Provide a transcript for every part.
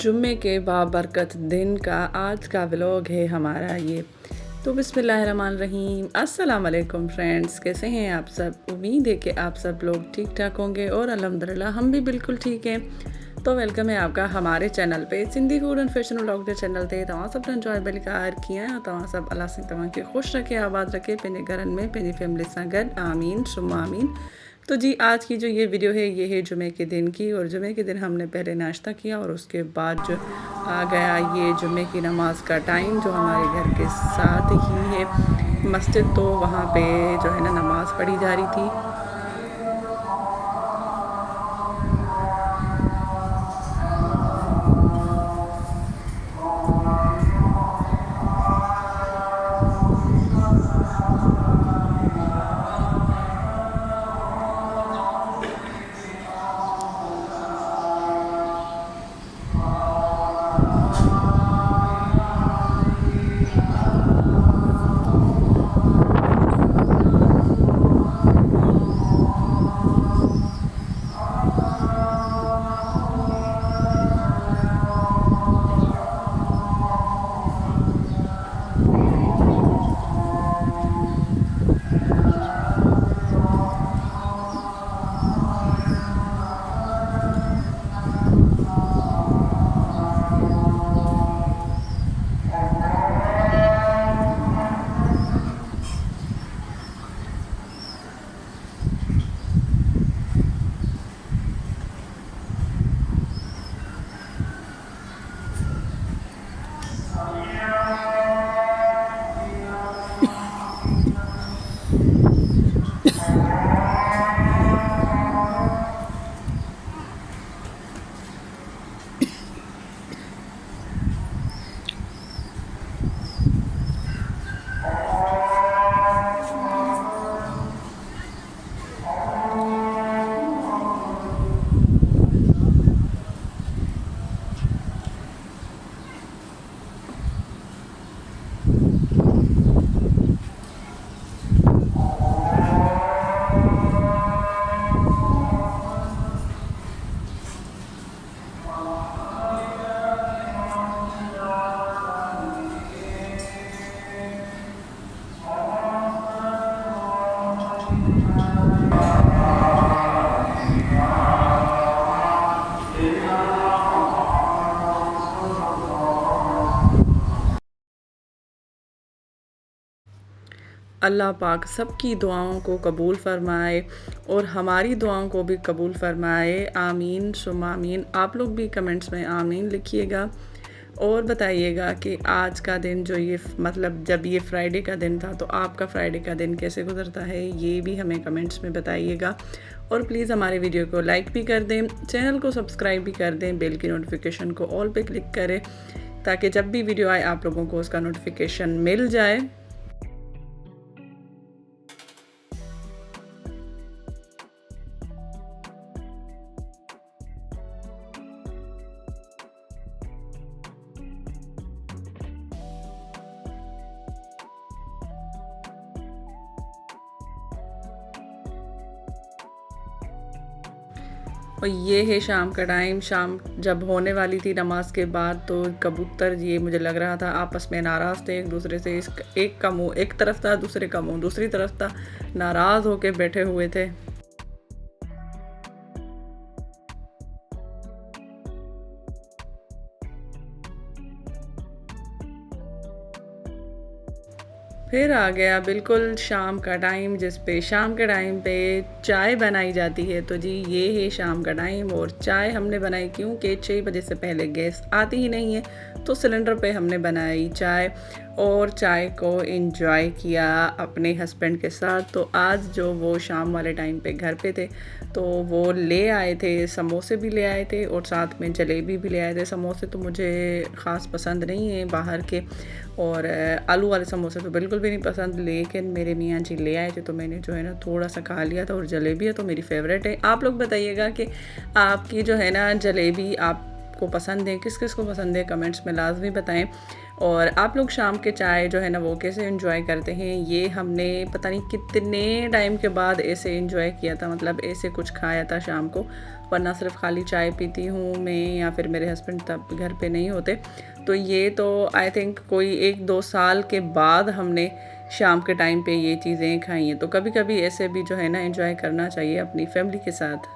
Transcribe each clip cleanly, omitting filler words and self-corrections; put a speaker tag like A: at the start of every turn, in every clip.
A: जुम्मे के बाबरकत दिन का आज का व्लॉग है हमारा ये। तो बिस्मिल्लाहिर्रहमानिर्रहीम, अस्सलाम वालेकुम फ्रेंड्स, कैसे हैं आप सब। उम्मीद है कि आप सब लोग ठीक ठाक होंगे और अल्हम्दुलिल्लाह हम भी बिल्कुल ठीक हैं। तो वेलकम है आपका हमारे चैनल पे Sindhi food and fashion vlog जो चैनल थे तव्हां सब इंजॉयबल कार किया तव्हां सब अल्लाह से तव्हां खे खुश रखे आबाद रखे पंहिंजे घरनि में पंहिंजी फैमिली सां गॾु आमीन सुम्मा आमीन। तो जी आज की जो ये वीडियो है ये है जुमे के दिन की। और जुमे के दिन हमने पहले नाश्ता किया और उसके बाद जो आ गया ये जुमे की नमाज़ का टाइम जो हमारे घर के साथ ही है मस्जिद। तो वहाँ पे जो है ना नमाज़ पढ़ी जा रही थी। अल्लाह पाक सबकी दुआओं को कबूल फ़रमाए और हमारी दुआओं को भी कबूल फ़रमाए आमीन सुम्मा आमीन। आप लोग भी कमेंट्स में आमीन लिखिएगा और बताइएगा कि आज का दिन जो ये मतलब जब ये फ्राइडे का दिन था तो आपका फ्राइडे का दिन कैसे गुजरता है ये भी हमें कमेंट्स में बताइएगा। और प्लीज़ हमारे वीडियो को लाइक भी कर दें, चैनल को सब्सक्राइब भी कर दें, बेल की नोटिफिकेशन को ऑल पे क्लिक करें ताकि जब भी वीडियो आए आप लोगों को उसका नोटिफिकेशन मिल जाए। और ये है शाम का टाइम। शाम जब होने वाली थी नमाज के बाद तो कबूतर ये मुझे लग रहा था आपस में नाराज़ थे एक दूसरे से। एक का मुँह एक तरफ था, दूसरे का मुँह दूसरी तरफ था, नाराज़ होके बैठे हुए थे। फिर आ गया बिल्कुल शाम का टाइम जिस पे शाम के टाइम पे चाय बनाई जाती है। तो जी ये है शाम का टाइम और चाय हमने बनाई क्योंकि 6 बजे से पहले गैस आती ही नहीं है तो सिलेंडर पे हमने बनाई चाय और चाय को एंजॉय किया अपने हस्बैंड के साथ। तो आज जो वो शाम वाले टाइम पे घर पे थे तो वो ले आए थे, समोसे भी ले आए थे और साथ में जलेबी भी ले आए थे। समोसे तो मुझे ख़ास पसंद नहीं है बाहर के और आलू वाले समोसे तो बिल्कुल भी नहीं पसंद, लेकिन मेरे मियाँ जी ले आए थे तो मैंने जो है ना थोड़ा सा खा लिया था। और जलेबी है तो मेरी फेवरेट है। आप लोग बताइएगा कि आपकी जो है ना जलेबी आपको पसंद है, किस किस को पसंद है, कमेंट्स में लाजमी बताएं। और आप लोग शाम के चाय जो है ना वो कैसे एंजॉय करते हैं, ये हमने पता नहीं कितने टाइम के बाद ऐसे एंजॉय किया था, मतलब ऐसे कुछ खाया था शाम को। वरना सिर्फ खाली चाय पीती हूँ मैं या फिर मेरे हस्बैंड तब घर पे नहीं होते। तो ये तो आई थिंक कोई 1-2 साल के बाद हमने शाम के टाइम पे ये चीज़ें खाई हैं। तो कभी कभी ऐसे भी जो है ना एंजॉय करना चाहिए अपनी फैमिली के साथ।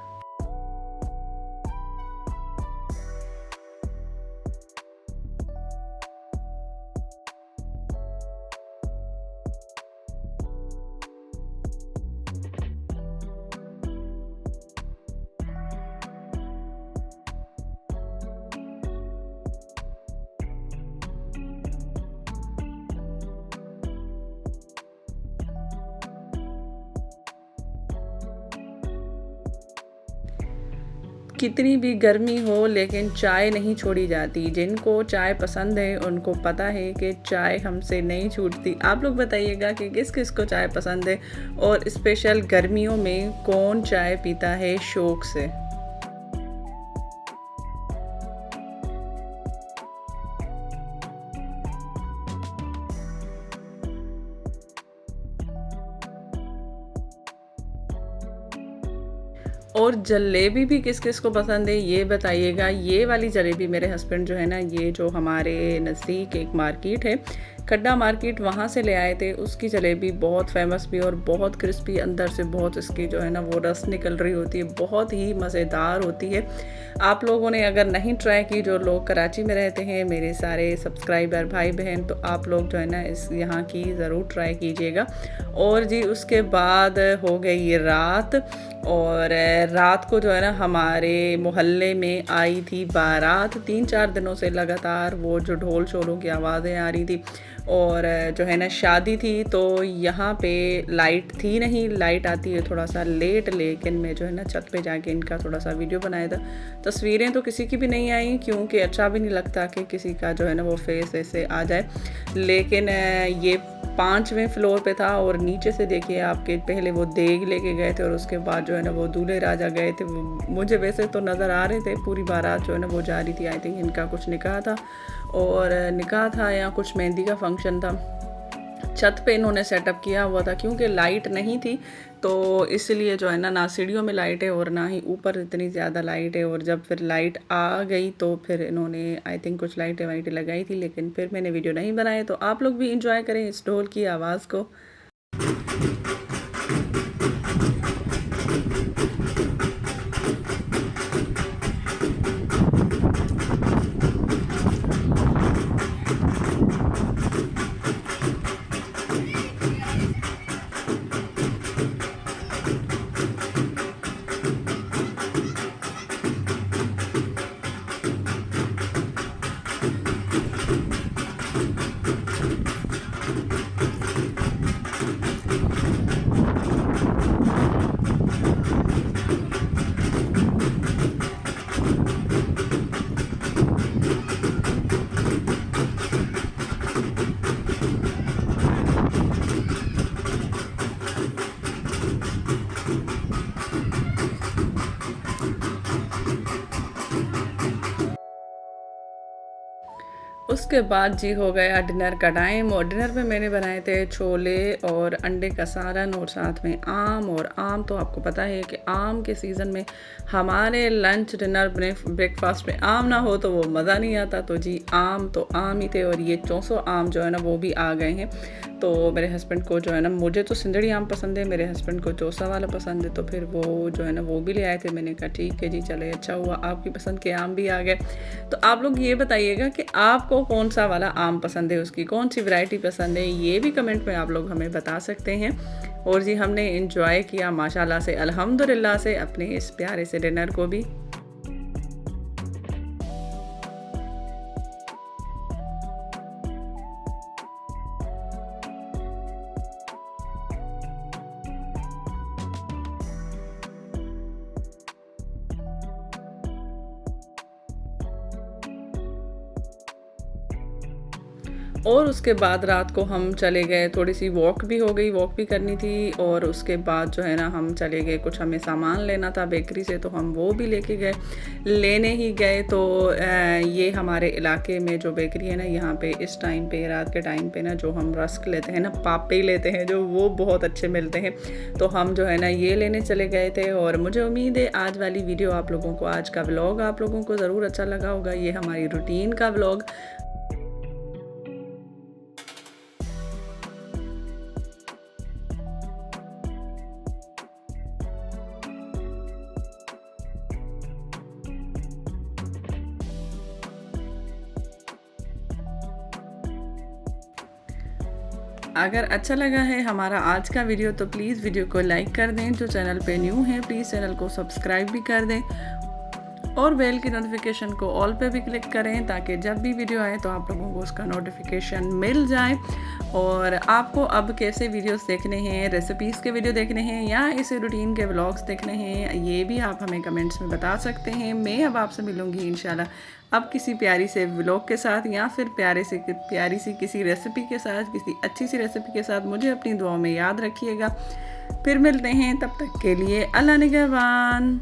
A: कितनी भी गर्मी हो लेकिन चाय नहीं छोड़ी जाती। जिनको चाय पसंद है उनको पता है कि चाय हमसे नहीं छूटती। आप लोग बताइएगा कि किस किस को चाय पसंद है और स्पेशल गर्मियों में कौन चाय पीता है शौक़ से। और जलेबी भी किस किस को पसंद है ये बताइएगा। ये वाली जलेबी मेरे हस्बैंड जो है ना, ये जो हमारे नज़दीक एक मार्केट है खड्डा मार्केट, वहाँ से ले आए थे। उसकी जलेबी बहुत फेमस भी और बहुत क्रिस्पी, अंदर से बहुत इसकी जो है ना वो रस निकल रही होती है, बहुत ही मज़ेदार होती है। आप लोगों ने अगर नहीं ट्राई की, जो लोग कराची में रहते हैं मेरे सारे सब्सक्राइबर भाई बहन, तो आप लोग जो है ना इस यहाँ की ज़रूर ट्राई कीजिएगा। और जी उसके बाद हो गई रात, और रात को जो है ना हमारे मोहल्ले में आई थी बारात। 3-4 दिनों से लगातार वो जो ढोल शोलों की आवाज़ें आ रही थी, और जो है ना शादी थी। तो यहाँ पे लाइट थी नहीं, लाइट आती है थोड़ा सा लेट, लेकिन मैं जो है ना छत पे जाके इनका थोड़ा सा वीडियो बनाया था। तस्वीरें तो किसी की भी नहीं आई, क्योंकि अच्छा भी नहीं लगता कि किसी का जो है ना वो फेस ऐसे आ जाए। लेकिन ये 5वें फ्लोर पे था, और नीचे से देखिए आपके पहले वो देग लेके गए थे और उसके बाद जो है ना वो दूल्हे राजा गए थे। मुझे वैसे तो नज़र आ रहे थे, पूरी बारात जो है ना वो जा रही थी। आई थिंक इनका कुछ निकाह था, और निकाह था या कुछ मेहंदी का फंक्शन था। छत पे इन्होंने सेटअप किया हुआ था, क्योंकि लाइट नहीं थी तो इसलिए जो है ना सीढ़ियों में लाइट है और ना ही ऊपर इतनी ज़्यादा लाइट है। और जब फिर लाइट आ गई तो फिर इन्होंने आई थिंक कुछ लाइटें वाइटें लगाई थी, लेकिन फिर मैंने वीडियो नहीं बनाई। तो आप लोग भी इंजॉय करें इस ढोल की आवाज़ को। उसके बाद जी हो गया डिनर का टाइम, और डिनर में मैंने बनाए थे छोले और अंडे का सालन, और साथ में आम। और आम तो आपको पता है कि आम के सीज़न में हमारे लंच डिनर ब्रेकफास्ट में आम ना हो तो वो मज़ा नहीं आता। तो जी आम तो आम ही थे, और ये 400 आम जो है ना वो भी आ गए हैं। तो मेरे हस्बैंड को जो है ना, मुझे तो सिंदड़ी आम पसंद है, मेरे हस्बैंड को चौसा वाला पसंद है, तो फिर वो जो है ना वो भी ले आए थे। मैंने कहा ठीक है जी, चले अच्छा हुआ आपकी पसंद के आम भी आ गए। तो आप लोग ये बताइएगा कि आपको कौन सा वाला आम पसंद है, उसकी कौन सी वैरायटी पसंद है, ये भी कमेंट में आप लोग हमें बता सकते हैं। और जी हमने एंजॉय किया माशाल्लाह से, अल्हम्दुलिल्लाह से, अपने इस प्यारे से डिनर को भी। और उसके बाद रात को हम चले गए, थोड़ी सी वॉक भी हो गई, वॉक भी करनी थी। और उसके बाद जो है ना हम चले गए, कुछ हमें सामान लेना था बेकरी से, तो हम वो भी लेने ही गए। तो ये हमारे इलाके में जो बेकरी है ना, यहाँ पे इस टाइम पे, रात के टाइम पे ना, जो हम रस्क लेते हैं ना, पापे लेते हैं जो, वो बहुत अच्छे मिलते हैं। तो हम जो है ना ये लेने चले गए थे। और मुझे उम्मीद है आज वाली वीडियो आप लोगों को, आज का व्लॉग आप लोगों को ज़रूर अच्छा लगा होगा। ये हमारी रूटीन का व्लॉग। अगर अच्छा लगा है हमारा आज का वीडियो तो प्लीज़ वीडियो को लाइक कर दें। जो चैनल पे न्यू है प्लीज़ चैनल को सब्सक्राइब भी कर दें और बेल की नोटिफिकेशन को ऑल पे भी क्लिक करें, ताकि जब भी वीडियो आए तो आप लोगों को उसका नोटिफिकेशन मिल जाए। और आपको अब कैसे वीडियोस देखने हैं, रेसिपीज़ के वीडियो देखने हैं या इसे रूटीन के व्लॉग्स देखने हैं, ये भी आप हमें कमेंट्स में बता सकते हैं। मैं अब आपसे मिलूँगी इंशाल्लाह अब किसी प्यारी से व्लॉग के साथ, या फिर प्यारी सी किसी रेसिपी के साथ, किसी अच्छी सी रेसिपी के साथ। मुझे अपनी दुआओं में याद रखिएगा। फिर मिलते हैं, तब तक के लिए अल्लाह निगहबान।